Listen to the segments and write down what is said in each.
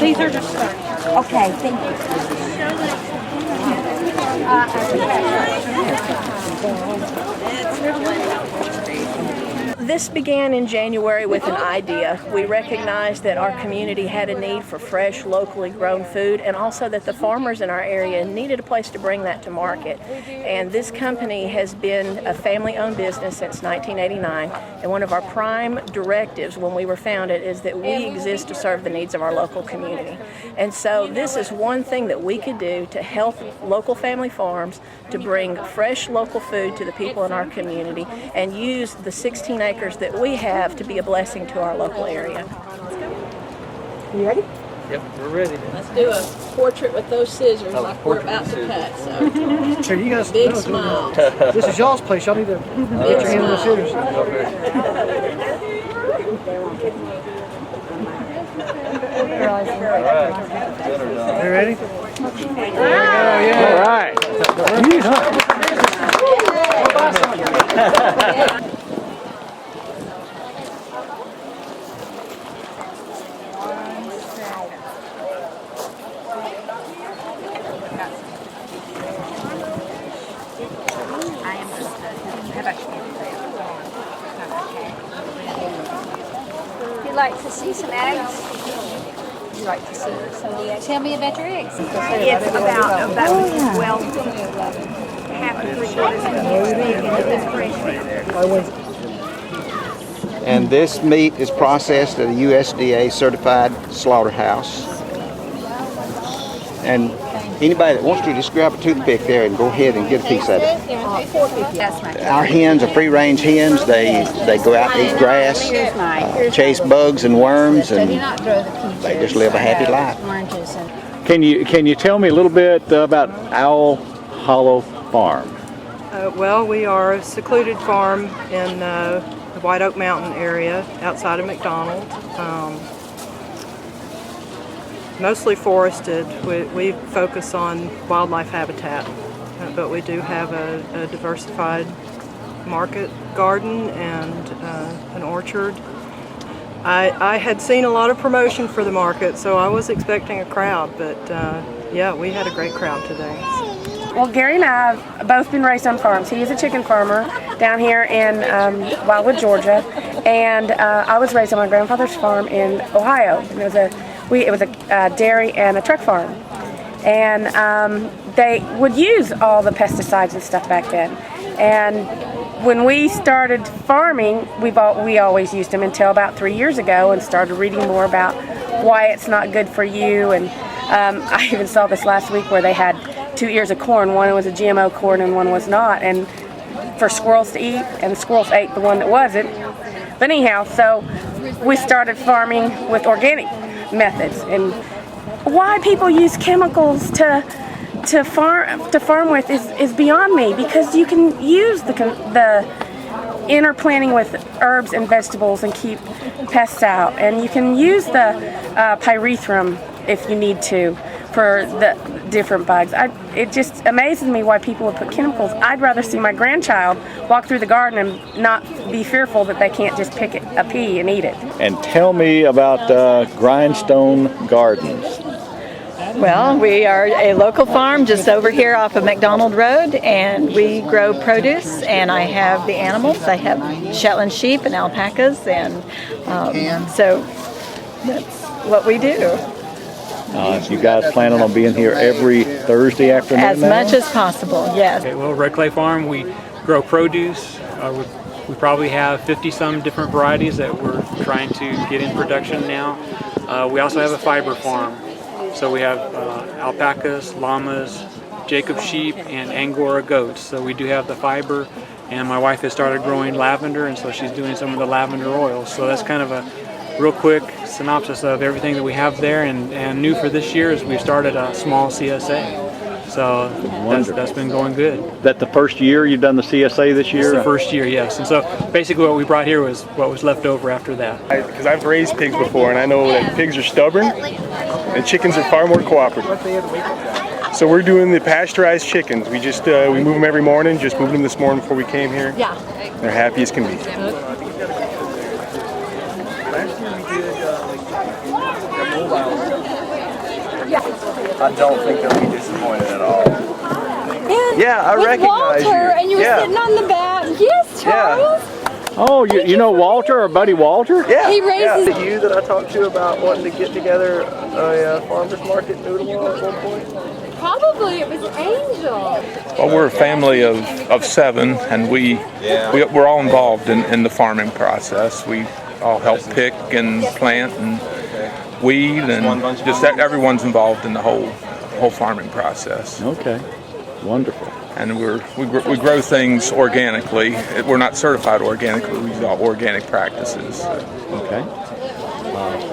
These are just starting. Okay, thank you. This began in January with an idea. We recognized that our community had a need for fresh, locally grown food, and also that the farmers in our area needed a place to bring that to market. And this company has been a family-owned business since 1989, and one of our prime directives when we were founded is that we exist to serve the needs of our local community. And so this is one thing that we could do to help local family farms to bring fresh local food to the people in our community and use the 16 acres that we have to be a blessing to our local area. You ready? Yep, we're ready. Let's do a portrait with those scissors like we're about to cut. So. So you guys Big smile. This is y'all's place. Y'all need to get your hand on the scissors. You ready? All right. You'd like to see some eggs? You'd like to see some of the eggs? Tell me about your eggs. It's about well, half to 3/4 inches big, and it's fresh. And this meat is processed at a USDA certified slaughterhouse. And anybody that wants to, just grab a toothpick there and go ahead and get a piece of it. Our hens are free-range hens. They go out and eat grass, chase bugs and worms, and they just live a happy life. Can you tell me a little bit about Owl Hollow Farm? Well, we are a secluded farm in the White Oak Mountain area outside of McDonald. Mostly forested. We focus on wildlife habitat, but we do have a diversified market garden and an orchard. I had seen a lot of promotion for the market, so I was expecting a crowd, but yeah, we had a great crowd today. Well, Gary and I have both been raised on farms. He is a chicken farmer down here in Wildwood, Georgia, and I was raised on my grandfather's farm in Ohio. And it was a dairy and a truck farm, and they would use all the pesticides and stuff back then. And when we started farming, we always used them until about 3 years ago, and started reading more about why it's not good for you. And I even saw this last week where they had 2 ears of corn. One was a GMO corn and one was not, and for squirrels to eat, and the squirrels ate the one that wasn't. But anyhow, so we started farming with organic methods. And why people use chemicals to farm with is beyond me, because you can use the interplanting with herbs and vegetables and keep pests out, and you can use the pyrethrum if you need to for the different bugs. It just amazes me why people would put chemicals. I'd rather see my grandchild walk through the garden and not be fearful that they can't just pick a pea and eat it. And tell me about Grindstone Gardens. Well, we are a local farm just over here off of McDonald Road, and we grow produce, and I have the animals. I have Shetland sheep and alpacas, and so that's what we do. You guys planning on being here every Thursday afternoon? As much as possible, yes. Okay, well, Red Clay Farm, we grow produce. We probably have 50-some different varieties that we're trying to get in production now. We also have a fiber farm. So we have alpacas, llamas, Jacob sheep, and Angora goats. So we do have the fiber, and my wife has started growing lavender, and so she's doing some of the lavender oils. So that's kind of a real quick synopsis of everything that we have there, and new for this year is we've started a small CSA. So that's been going good. That the first year you've done the CSA this year? It's the first year, yes. And so basically what we brought here was what was left over after that. Because I've raised pigs before, and I know that pigs are stubborn and chickens are far more cooperative. So we're doing the pasteurized chickens. We just we move them every morning. Just moved them this morning before we came here. Yeah. They're happy as can be. Last year we did I don't think they'll be disappointed at all. Yeah, I recognize Walter, you. and you were Yeah. sitting on the back. Yes, Charles. Oh, you know Walter, our buddy Walter? Yeah. He raises- Yeah. You that I talked to about wanting to get together a farmer's market in Ooltewah at one point? Probably it was Angel. Well, we're a family of 7, and we're all involved in the farming process. We all help pick and plant and weed, and just everyone's involved in the whole farming process. Okay, wonderful. And we grow things organically. We're not certified organically. We use all organic practices. Okay.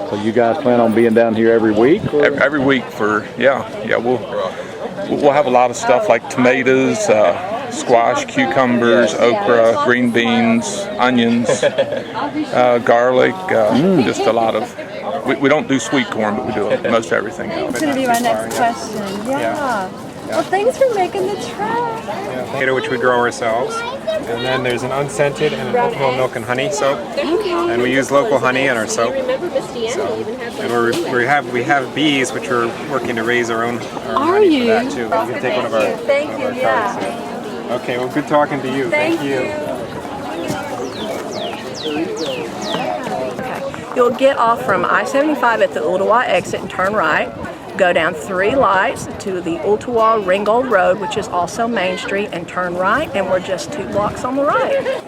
So you guys plan on being down here every week? Or? Every week for we'll have a lot of stuff like tomatoes, squash, cucumbers, okra, green beans, onions, garlic, just a lot of. We don't do sweet corn, but we do most everything else. That's going to be my next question. Yeah. Well, thanks for making the trip. Potato, which we grow ourselves, and then there's an unscented and an oatmeal milk and honey soap, and we use local honey in our soap. And we have bees, which we're working to raise our own honey for that too. You can take one of our cards. Okay, well, good talking to you. Thank you. You'll get off from I-75 at the Ooltewah exit and turn right. Go down 3 lights to the Ooltewah Ringgold Road, which is also Main Street, and turn right, and we're just 2 blocks on the right.